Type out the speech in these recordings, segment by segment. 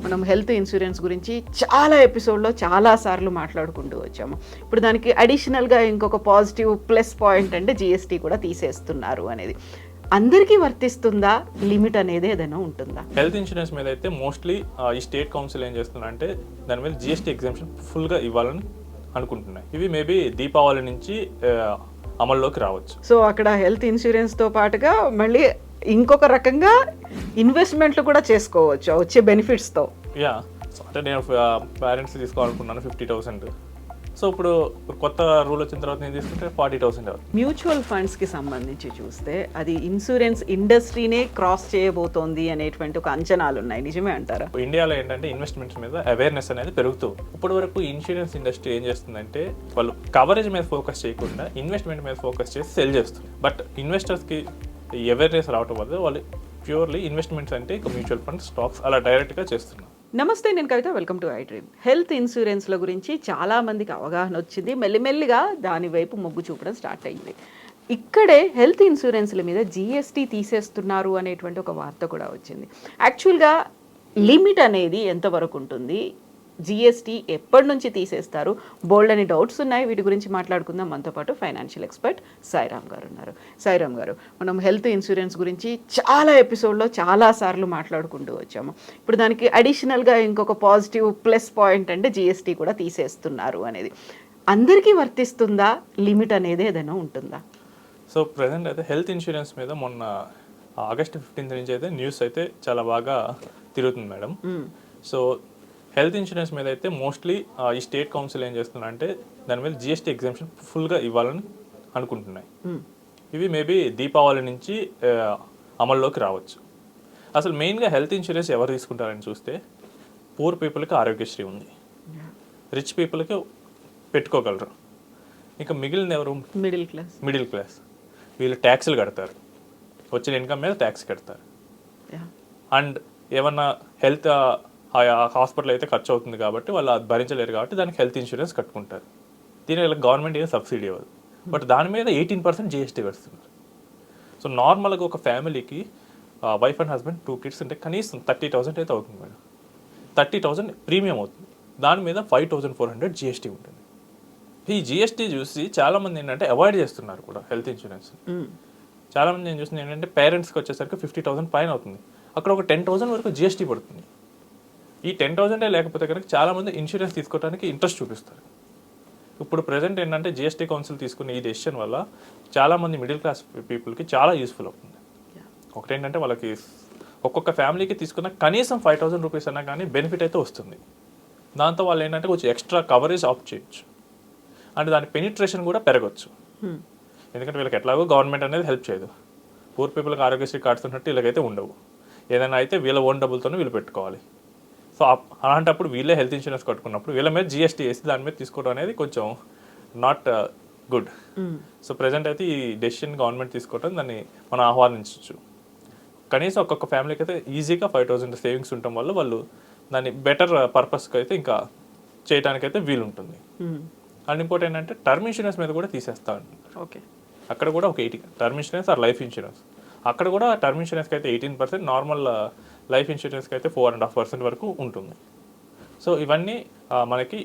మనం health insurance గురించి చాలా ఎపిసోడ్లో చాలా సార్లు మాట్లాడుకుంటూ వచ్చాము. ఇప్పుడు దానికి అడిషనల్గా ఇంకొక పాజిటివ్ ప్లస్ పాయింట్ అంటే జిఎస్టీ కూడా తీసేస్తున్నారు అనేది. అందరికీ వర్తిస్తుందా? లిమిట్ అనేది ఏదైనా ఉంటుందా? హెల్త్ ఇన్సూరెన్స్ మీద అయితే మోస్ట్లీ ఈ స్టేట్ కౌన్సిల్ ఏం చేస్తుందంటే దాని మీద జిఎస్టీ ఎగ్జామ్షన్ ఫుల్గా ఇవ్వాలని అనుకుంటున్నాయి. ఇవి మేబీ దీపావళి నుంచి అమల్లోకి రావచ్చు. సో అక్కడ హెల్త్ ఇన్సూరెన్స్తో పాటుగా మళ్ళీ ఇంకొక రకంగా ఇన్వెస్ట్మెంట్లు కూడా చేసుకోవచ్చు వచ్చే బెనిఫిట్స్తో. యా, అంటే నేను పేరెంట్స్ తీసుకోవాలనుకున్నాను 50,000. సో ఇప్పుడు కొత్త రూల్ వచ్చిన తర్వాత నేను తీసుకుంటే 40,000. మ్యూచువల్ ఫండ్స్కి సంబంధించి చూస్తే అది ఇన్సూరెన్స్ ఇండస్ట్రీనే క్రాస్ చేయబోతోంది అనేటువంటి ఒక అంచనాలు ఉన్నాయి, నిజమే అంటారా? ఇండియాలో ఏంటంటే ఇన్వెస్ట్మెంట్స్ మీద అవేర్నెస్ అనేది పెరుగుతూ ఇప్పటి వరకు ఇన్సూరెన్స్ ఇండస్ట్రీ ఏం చేస్తుందంటే వాళ్ళు కవరేజ్ మీద ఫోకస్ చేయకుండా ఇన్వెస్ట్మెంట్ మీద ఫోకస్ చేసి సెల్ చేస్తుంది. బట్ ఇన్వెస్టర్స్కి అవేర్నెస్ రావడం వల్ల వాళ్ళు ప్యూర్లీ ఇన్వెస్ట్మెంట్స్ అంటే మ్యూచువల్ ఫండ్స్, స్టాక్స్ అలా డైరెక్ట్గా చేస్తున్నారు. నమస్తే, నేను Kavitha. Welcome to iDream. Health ఇన్సూరెన్స్ల గురించి చాలా మందికి అవగాహన వచ్చింది, మెల్లిమెల్లిగా దాని వైపు మొగ్గు చూపడం స్టార్ట్ అయింది. ఇక్కడే హెల్త్ ఇన్సూరెన్స్ల మీద జిఎస్టీ తీసేస్తున్నారు అనేటువంటి ఒక వార్త కూడా వచ్చింది. యాక్చువల్గా లిమిట్ అనేది ఎంతవరకు ఉంటుంది, జిఎస్టీ ఎప్పటి నుంచి తీసేస్తారు, బోల్డ్ అని డౌట్స్ ఉన్నాయి. వీటి గురించి మాట్లాడుకుందాం. మనతో పాటు ఫైనాన్షియల్ ఎక్స్పర్ట్ సాయిరామ్ గారు ఉన్నారు. సాయిరామ్ గారు, మనం హెల్త్ ఇన్సూరెన్స్ గురించి చాలా ఎపిసోడ్లో చాలా సార్లు మాట్లాడుకుంటూ వచ్చాము. ఇప్పుడు దానికి అడిషనల్గా ఇంకొక పాజిటివ్ ప్లస్ పాయింట్ అంటే జిఎస్టీ కూడా తీసేస్తున్నారు అనేది. అందరికీ వర్తిస్తుందా? లిమిట్ అనేది ఏదైనా ఉంటుందా? సో ప్రజెంట్ అయితే హెల్త్ ఇన్సూరెన్స్ మీద మొన్న ఆగస్ట్ 15 నుంచి అయితే న్యూస్ అయితే చాలా బాగా తిరుగుతుంది మేడం. సో హెల్త్ ఇన్సూరెన్స్ మీద అయితే మోస్ట్లీ ఈ స్టేట్ కౌన్సిల్ ఏం చేస్తుందంటే దాని మీద జిఎస్టీ ఎగ్జామ్షన్ ఫుల్గా ఇవ్వాలని అనుకుంటున్నాయి. ఇవి మేబీ దీపావళి నుంచి అమల్లోకి రావచ్చు. అసలు మెయిన్గా హెల్త్ ఇన్సూరెన్స్ ఎవరు తీసుకుంటారని చూస్తే పూర్ పీపుల్కి ఆరోగ్యశ్రీ ఉంది, రిచ్ పీపుల్కి పెట్టుకోగలరు. ఇంకా మిగిలిన ఎవరు? Middle class. వీళ్ళు ట్యాక్సులు కడతారు, వచ్చిన ఇన్కమ్ మీద ట్యాక్స్ కడతారు. అండ్ ఏమన్నా హెల్త్ హాస్పిటల్ అయితే ఖర్చు అవుతుంది కాబట్టి వాళ్ళు అది భరించలేరు కాబట్టి దానికి హెల్త్ ఇన్సూరెన్స్ కట్టుకుంటారు. దీని వల్ల గవర్నమెంట్ ఏం సబ్సిడీ ఇవ్వదు, బట్ దాని మీద 18% జిఎస్టీ వేస్తున్నారు. సో నార్మల్గా ఒక ఫ్యామిలీకి వైఫ్ అండ్ హస్బెండ్ 2 kids ఉంటే కనీసం 30,000 అయితే అవుతుంది మేడం. 30,000 ప్రీమియం అవుతుంది, దాని మీద 5,400 జిఎస్టీ ఉంటుంది. ఈ జిఎస్టీ చూసి చాలామంది ఏంటంటే అవాయిడ్ చేస్తున్నారు కూడా హెల్త్ ఇన్సూరెన్స్. చాలామంది నేను చూస్తుంది ఏంటంటే పేరెంట్స్కి వచ్చేసరికి 50,000 పైన అవుతుంది, అక్కడ ఒక 10,000 వరకు జిఎస్టీ పడుతుంది. ఈ 10,000 లేకపోతే కనుక చాలామంది ఇన్సూరెన్స్ తీసుకోవడానికి ఇంట్రెస్ట్ చూపిస్తారు. ఇప్పుడు ప్రజెంట్ ఏంటంటే జిఎస్టీ కౌన్సిల్ తీసుకున్న ఈ డెసిషన్ వల్ల చాలామంది మిడిల్ క్లాస్ పీపుల్కి చాలా యూస్ఫుల్ అవుతుంది. ఒకటేంటంటే వాళ్ళకి ఒక్కొక్క ఫ్యామిలీకి తీసుకున్న కనీసం 5,000 రూపీస్ అన్నా కానీ బెనిఫిట్ అయితే వస్తుంది. దాంతో వాళ్ళు ఏంటంటే కొంచెం ఎక్స్ట్రా కవరేజ్ ఆప్ట్ చేయొచ్చు, అంటే దాని పెనిట్రేషన్ కూడా పెరగచ్చు. ఎందుకంటే వీళ్ళకి ఎట్లాగో గవర్నమెంట్ అనేది హెల్ప్ చేయదు. పూర్ పీపుల్కి ఆరోగ్యశ్రీ కార్డ్స్ ఉన్నట్టు వీళ్ళకైతే ఉండవు. ఏదైనా అయితే వీళ్ళ ఓన్ డబ్బులతోనే వీళ్ళు పెట్టుకోవాలి. సో అలాంటప్పుడు వీళ్ళే హెల్త్ ఇన్సూరెన్స్ కట్టుకున్నప్పుడు వీళ్ళ మీద జిఎస్టీ వేసి దాని మీద తీసుకోవడం అనేది కొంచెం నాట్ గుడ్. సో ప్రజెంట్ అయితే ఈ డెసిషన్ గవర్నమెంట్ తీసుకోవడం దాన్ని మనం ఆహ్వానించవచ్చు. కనీసం ఒక్కొక్క ఫ్యామిలీకి అయితే ఈజీగా 5,000 సేవింగ్స్ ఉండటం వల్ల వాళ్ళు దాన్ని బెటర్ పర్పస్కి అయితే ఇంకా చేయడానికైతే వీలుంటుంది. అండ్ ఇంకోటి ఏంటంటే టర్మ్ ఇన్సూరెన్స్ మీద కూడా తీసేస్తా అంటున్నారు. ఓకే, అక్కడ కూడా ఒక 80 term insurance or life insurance, అక్కడ కూడా టర్మ్ ఇన్సూరెన్స్కి అయితే 18%, నార్మల్ లైఫ్ ఇన్సూరెన్స్కి అయితే 4.5% వరకు ఉంటుంది. సో ఇవన్నీ మనకి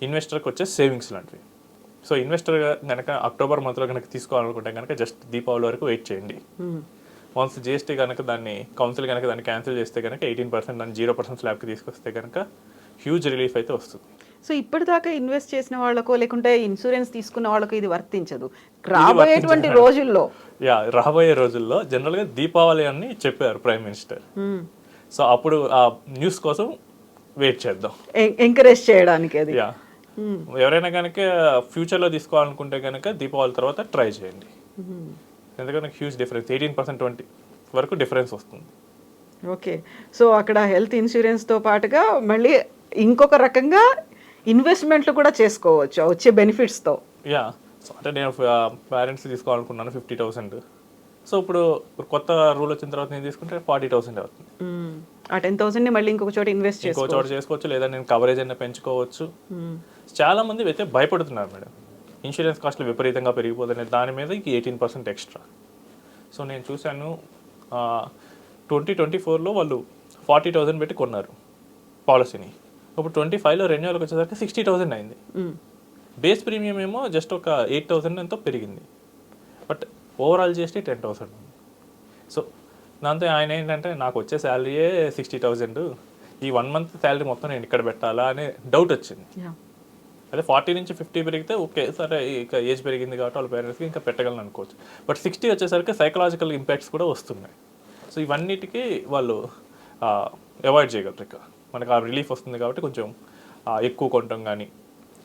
ఇన్వెస్టర్కి వచ్చే సేవింగ్స్ లాంటివి. సో ఇన్వెస్టర్ కనుక అక్టోబర్ మంత్లో కనుక తీసుకోవాలనుకుంటే కనుక జస్ట్ దీపావళి వరకు వెయిట్ చేయండి. వన్స్ జిఎస్టీ కనుక దాన్ని కౌన్సిల్ కనుక దాన్ని క్యాన్సిల్ చేస్తే కనుక 18% దాన్ని 0% స్లాబ్కి తీసుకొస్తే కనుక హ్యూజ్ రిలీఫ్ అయితే వస్తుంది. సో ఇప్పటిదాకా ఇన్వెస్ట్ చేసిన వాళ్ళకో లేకుంటే ఇన్సూరెన్స్ తీసుకున్న వాళ్ళకో ఇది వర్తించదు. రాబోయేటువంటి రోజుల్లో రాబోయే రోజుల్లో జనరల్గా దీపావళి అని చెప్పారు ప్రైమ్ మినిస్టర్. సో అప్పుడు ఆ న్యూస్ కోసం వెయిట్ చేద్దాం, ఎంకరేజ్ చేయడానికి. అది ఎవరైనా కనుక ఫ్యూచర్లో తీసుకోవాలనుకుంటే కనుక దీపావళి తర్వాత ట్రై చేయండి. ఎందుకంటే హ్యూజ్ డిఫరెన్స్ 18%, 20% వరకు డిఫరెన్స్ వస్తుంది. ఓకే, సో అక్కడ హెల్త్ ఇన్సూరెన్స్తో పాటుగా మళ్ళీ ఇంకొక రకంగా ఇన్వెస్ట్మెంట్లు కూడా చేసుకోవచ్చు వచ్చే బెనిఫిట్స్తో. సో అంటే నేను పేరెంట్స్ తీసుకోవాలనుకున్నాను 50,000. సో ఇప్పుడు కొత్త రూల్ వచ్చిన తర్వాత నేను తీసుకుంటే 40,000 అవుతుంది. ఆ 10,000 మళ్ళీ ఇంకొక చోట ఇన్వెస్ట్ చేసుకోవచ్చు, లేదా నేను కవరేజ్ అయినా పెంచుకోవచ్చు. చాలా మంది అయితే భయపడుతున్నారు మేడం, ఇన్సూరెన్స్ కాస్ట్లు విపరీతంగా పెరిగిపోతున్నాయి, దాని మీద 18% ఎక్స్ట్రా. సో నేను చూశాను 2024లో వాళ్ళు 40,000 పెట్టి కొన్నారు, పాలసీని. ఇప్పుడు 25లో రెన్యువల్కి వచ్చేసరికి 60,000 అయింది. బేస్ ప్రీమియం ఏమో జస్ట్ ఒక 8,000 ఎంతో పెరిగింది, బట్ ఓవరాల్ జిఎస్టీ 10,000 ఉంది. సో దాంతో ఆయన ఏంటంటే నాకు వచ్చే శాలరీయే 60,000, ఈ 1 మంత్ శాలరీ మొత్తం నేను ఇక్కడ పెట్టాలా అనే డౌట్ వచ్చింది. అదే 40 నుంచి 50 పెరిగితే ఓకే, సరే ఇక ఏజ్ పెరిగింది కాబట్టి వాళ్ళ పేరెంట్స్కి ఇంకా పెట్టగలను అనుకోవచ్చు. బట్ 60 వచ్చేసరికి సైకలాజికల్ ఇంపాక్ట్స్ కూడా వస్తున్నాయి. సో ఇవన్నిటికీ వాళ్ళు అవాయిడ్ చేయగలరు. ఇక మనకు ఆ రిలీఫ్ వస్తుంది కాబట్టి కొంచెం ఎక్కువ కొనటం కానీ,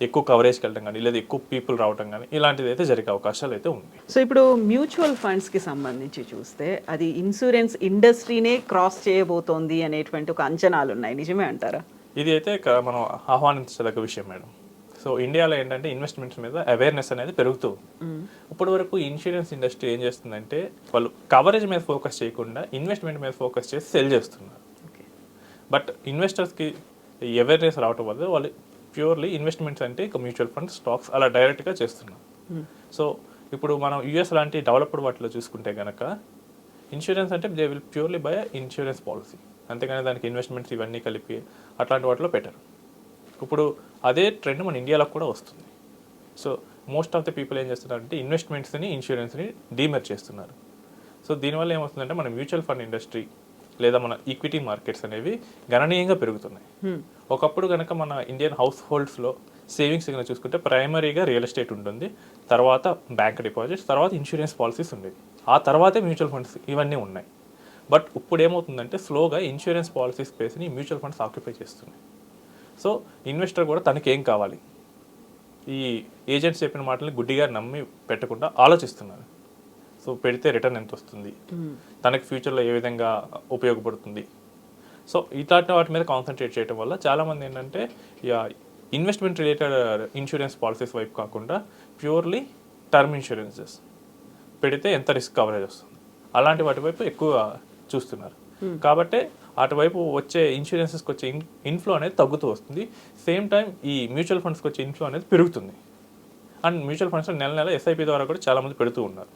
ఎక్కువ కవరేజ్కి వెళ్ళడం కానీ, లేదా ఎక్కువ పీపుల్ రావడం కానీ ఇలాంటిది అయితే జరిగే అవకాశాలు అయితే ఉన్నాయి. సో ఇప్పుడు మ్యూచువల్ ఫండ్స్కి సంబంధించి చూస్తే అది ఇన్సూరెన్స్ ఇండస్ట్రీనే క్రాస్ చేయబోతోంది అనేటువంటి ఒక అంచనాలు ఉన్నాయి, నిజమే అంటారా? ఇది అయితే మనం ఆహ్వానించదగ్గ విషయం మేడం. సో ఇండియాలో ఏంటంటే ఇన్వెస్ట్మెంట్స్ మీద అవేర్నెస్ అనేది పెరుగుతూ ఇప్పటి వరకు ఇన్సూరెన్స్ ఇండస్ట్రీ ఏం చేస్తుందంటే వాళ్ళు కవరేజ్ మీద ఫోకస్ చేయకుండా ఇన్వెస్ట్మెంట్ మీద ఫోకస్ చేసి సెల్ చేస్తున్నారు. బట్ ఇన్వెస్టర్స్కి అవేర్నెస్ రావటం వల్ల వాళ్ళు ప్యూర్లీ ఇన్వెస్ట్మెంట్స్ అంటే ఇక మ్యూచువల్ ఫండ్స్, స్టాక్స్ అలా డైరెక్ట్గా చేస్తున్నారు. సో ఇప్పుడు మనం యుఎస్ లాంటి డెవలప్డ్ వాటిలో చూసుకుంటే కనుక ఇన్సూరెన్స్ అంటే they will purely by insurance policy, అంతేగాని దానికి ఇన్వెస్ట్మెంట్స్ ఇవన్నీ కలిపి అట్లాంటి వాటిలో పెట్టరు. ఇప్పుడు అదే ట్రెండ్ మన ఇండియాలో కూడా వస్తుంది. So most of the people ఏం చేస్తున్నారంటే ఇన్వెస్ట్మెంట్స్ని, ఇన్సూరెన్స్ని డీమర్జ్ చేస్తున్నారు. సో దీనివల్ల ఏమవుతుందంటే మన మ్యూచువల్ ఫండ్ ఇండస్ట్రీ లేదా మన ఈక్విటీ మార్కెట్స్ అనేవి గణనీయంగా పెరుగుతున్నాయి. ఒకప్పుడు కనుక మన ఇండియన్ హౌస్ హోల్డ్స్లో సేవింగ్స్ కనుక చూసుకుంటే ప్రైమరీగా రియల్ ఎస్టేట్ ఉంటుంది, తర్వాత బ్యాంక్ డిపాజిట్స్, తర్వాత ఇన్సూరెన్స్ పాలసీస్ ఉండేవి, ఆ తర్వాతే మ్యూచువల్ ఫండ్స్ ఇవన్నీ ఉన్నాయి. బట్ ఇప్పుడు ఏమవుతుందంటే స్లోగా ఇన్సూరెన్స్ పాలసీ స్పేస్ని మ్యూచువల్ ఫండ్స్ ఆక్యుపై చేస్తున్నాయి. సో ఇన్వెస్టర్ కూడా తనకి ఏం కావాలి, ఈ ఏజెంట్స్ చెప్పిన మాటల్ని గుడ్డిగా నమ్మి పెట్టకుండా ఆలోచిస్తున్నారు. సో పెడితే రిటర్న్ ఎంత వస్తుంది, తనకి ఫ్యూచర్లో ఏ విధంగా ఉపయోగపడుతుంది. సో ఇట్లాంటి వాటి మీద కాన్సన్ట్రేట్ చేయడం వల్ల చాలామంది ఏంటంటే ఇన్వెస్ట్మెంట్ రిలేటెడ్ ఇన్సూరెన్స్ పాలసీస్ వైపు కాకుండా ప్యూర్లీ టర్మ్ ఇన్సూరెన్సెస్ పెడితే ఎంత రిస్క్ కవరేజ్ వస్తుంది అలాంటి వాటి వైపు ఎక్కువ చూస్తున్నారు. కాబట్టి అటువైపు వచ్చే ఇన్సూరెన్సెస్కి వచ్చే ఇన్ఫ్లో అనేది తగ్గుతూ వస్తుంది. సేమ్ టైం ఈ మ్యూచువల్ ఫండ్స్కి వచ్చే ఇన్ఫ్లో అనేది పెరుగుతుంది. అండ్ మ్యూచువల్ ఫండ్స్ నెల నెల ఎస్ఐపి ద్వారా కూడా చాలామంది పెడుతూ ఉన్నారు.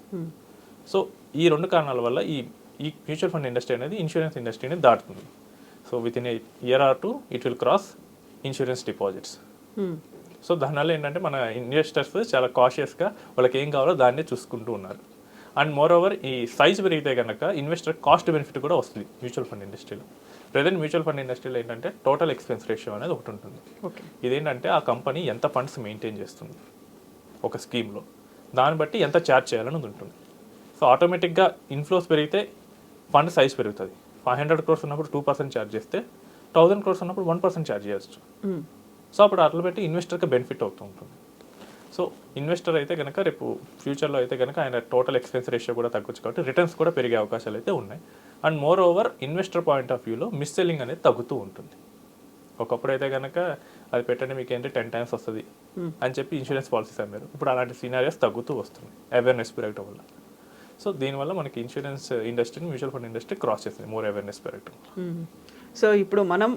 సో ఈ 2 కారణాల వల్ల ఈ మ్యూచువల్ ఫండ్ ఇండస్ట్రీ అనేది ఇన్సూరెన్స్ ఇండస్ట్రీని దాటుతుంది. So within a year or 2 it will cross insurance deposits. So దానివల్ల ఏంటంటే మన ఇన్వెస్టర్స్ చాలా కాషియస్గా వాళ్ళకి ఏం కావాలో దాన్నే చూసుకుంటూ ఉన్నారు. అండ్ మోర్ ఓవర్ ఈ సైజ్ పెరిగితే కనుక ఇన్వెస్టర్ కాస్ట్ బెనిఫిట్ కూడా వస్తుంది మ్యూచువల్ ఫండ్ ఇండస్ట్రీలో. ప్రజెంట్ మ్యూచువల్ ఫండ్ ఇండస్ట్రీలో ఏంటంటే టోటల్ ఎక్స్పెన్స్ రేషియో అనేది ఒకటి ఉంటుంది. ఇదేంటంటే ఆ కంపెనీ ఎంత ఫండ్స్ మెయింటైన్ చేస్తుంది ఒక స్కీమ్లో, దాన్ని బట్టి ఎంత ఛార్జ్ చేయాలని ఉంటుంది. సో ఆటోమేటిక్గా ఇన్ఫ్లోస్ పెరిగితే ఫండ్ సైజ్ పెరుగుతుంది. 500 crores ఉన్నప్పుడు 2% ఛార్జ్ చేస్తే 1000 crores ఉన్నప్పుడు 1% ఛార్జ్ చేయవచ్చు. సో అప్పుడు అట్లా పెట్టి ఇన్వెస్టర్కి బెనిఫిట్ అవుతూ ఉంటుంది. సో ఇన్వెస్టర్ అయితే కనుక రేపు ఫ్యూచర్లో అయితే కనుక ఆయన టోటల్ ఎక్స్పెన్స్ రేషియో కూడా తగ్గొచ్చు కాబట్టి రిటర్న్స్ కూడా పెరిగే అవకాశాలు అయితే ఉన్నాయి. And more over investor point of వ్యూలో మిస్ సెల్లింగ్ అనేది తగ్గుతూ ఉంటుంది. ఒకప్పుడు అయితే కనుక అది పెట్టండి మీకు ఏంటి 10 times వస్తుంది అని చెప్పి ఇన్సూరెన్స్ పాలసీస్ అమ్మారు. ఇప్పుడు అలాంటి సీనారియోస్ తగ్గుతూ వస్తుంది అవేర్నెస్ పెరగడం వల్ల. సో దీనివల్ల మనకి ఇన్సూరెన్స్ ఇండస్ట్రీని మ్యూచువల్ ఫండ్ ఇండస్ట్రీ క్రాస్ చేస్తుంది మోర్ అవేర్నెస్ పెరగడం. సో ఇప్పుడు మనం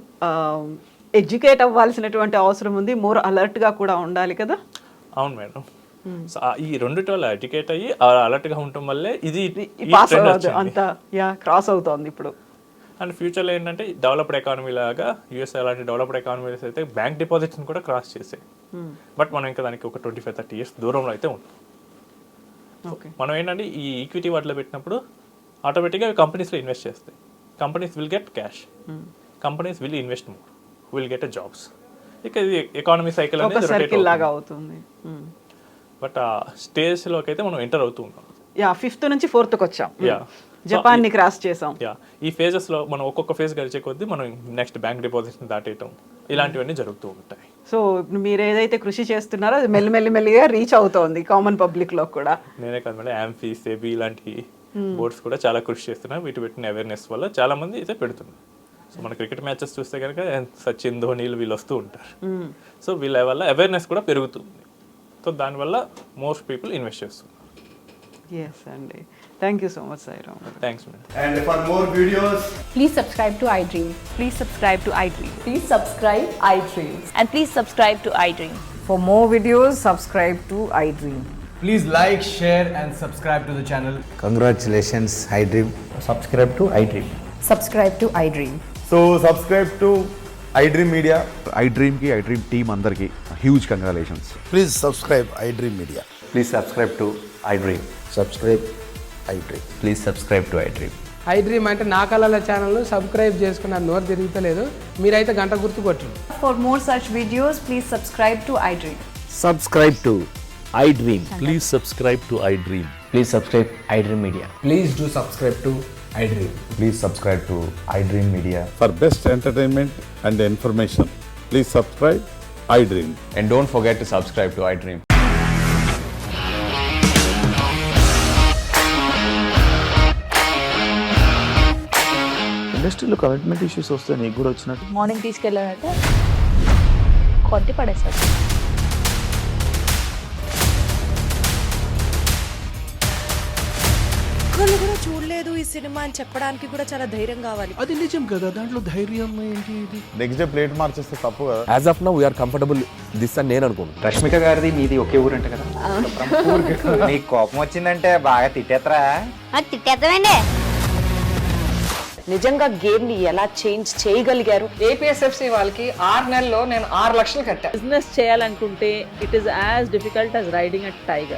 ఎడ్యుకేట్ అవ్వాల్సినటువంటి అవసరం ఉంది, మోర్ అలర్ట్గా కూడా ఉండాలి కదా. అవును మేడం. సో ఈ రెండిటి వల్ల ఎడ్యుకేట్ అయ్యి అలర్ట్గా ఉండటం వల్లే ఇది అంతా క్రాస్ అవుతోంది ఇప్పుడు. అండ్ ఫ్యూచర్లో ఏంటంటే డెవలప్డ్ ఎకానమీ లాగా యూఎస్ అలాంటి డెవలప్డ్ ఎకానమీస్ అయితే బ్యాంక్ డిపాజిట్స్ని కూడా క్రాస్ చేసాయి. బట్ మనం ఇంకా దానికి ఒక 25-30 years దూరంలో అయితే ఉంటాం. మనం ఏంటంటే ఈ ఈక్విటీ వాటిలో పెట్టినప్పుడు ఆటోమేటిక్గా కంపెనీస్లో ఇన్వెస్ట్ చేస్తాయి. Companies will get cash, companies will invest more, will get a jobs. ఇక ఇది ఎకానమీ సైకిల్ అనేది సర్కిల్ లాగా అవుతుంది. బట్ ఆ స్టేజ్లోకి అయితే మనం ఎంటర్ అవుతూ ఉంటాం. 5th నుంచి 4thకి వచ్చాం, జపాన్ని క్రాస్ చేసాం. ఈ ఫేజెస్లో మనం ఒక్కొక్క ఫేజ్ గడిచే కొద్దీ మనం నెక్స్ట్ బ్యాంక్ డిపాజిట్ని దాటేయటం ఇలాంటివన్నీ జరుగుతూ ఉంటాయి. సో మీరు ఏదైతే కృషి చేస్తున్నారో అది మెల్లిమెల్లిగా రీచ్ అవుతోంది కామన్ పబ్లిక్లో కూడా. నేనే కాదు మేడం, యాంఫీ, సెబీ ఇలాంటి బోర్డ్స్ కూడా చాలా కృషి చేస్తున్నారు. వీటి పెట్టిన అవేర్నెస్ వల్ల చాలా మంది అయితే పెడుతున్నారు. సో మన క్రికెట్ మ్యాచెస్ చూస్తే కనుక సచిన్, ధోనీలు వీళ్ళు వస్తూ ఉంటారు. సో వీళ్ళ వల్ల అవేర్నెస్ కూడా పెరుగుతుంది. సో దానివల్ల మోస్ట్ పీపుల్ ఇన్వెస్ట్ చేస్తున్నారు. Yes, అండి. Thank you so much, Sairam. Thanks, man. And for more videos, please subscribe to iDream. Please subscribe to iDream. Please subscribe iDream. And please subscribe to iDream. For more videos, subscribe to iDream. please like, share and subscribe to the channel. Congratulations, iDream. Subscribe to iDream. Subscribe to iDream. So subscribe to iDream Media. IDream team అందరికి huge congratulations. Please subscribe iDream Media. Please subscribe to iDream. Subscribe iDream. Please subscribe to iDream. iDream అంటే నా కళల ఛానల్ను subscribe చేసుకున్న నోరు తిరుగుతలేదు, మీరైతే గంట గుర్తు కొట్టండి. For more such videos, please subscribe to iDream. Subscribe to iDream. Please subscribe to iDream. Please subscribe iDream Media. Please do subscribe to iDream. Please subscribe to iDream Media. For best entertainment and information, please subscribe iDream. And don't forget to subscribe to iDream. ఇండస్ట్రీలో commitment issues వస్తే నీకు కూడా వచ్చినట్టు. Morning తీసుకెళ్ళాడంటే కొట్టి పడేశాడు. ఒక్కళ్ళు కూడా చూడలేదు ఈ సినిమా అని చెప్పడానికి కూడా చాలా ధైర్యం కావాలి. అది నిజం కదా, దాంట్లో ధైర్యం ఏంటి? ఇది నెక్స్ట్ డే ప్లేట్ మార్చేస్తే తప్పు కదా. As of now we're comfortable this అని నేను అనుకుంటున్నాను. రష్మిక గారిది మీది ఒకే ఊరంట కదా. నీకు కోపం వచ్చిందంటే బాగా తిట్టేత్తరా? తిట్టేద్దామండి. నిజంగా గేమ్ ని ఎలా చేంజ్ చేయగలిగారు? ఏపీఎస్ఎఫ్సి వాళ్ళకి 6 నెలల్లో నేను 6 లక్షలు కట్టా. బిజినెస్ చేయాలనుకుంటే it is as difficult as riding a tiger.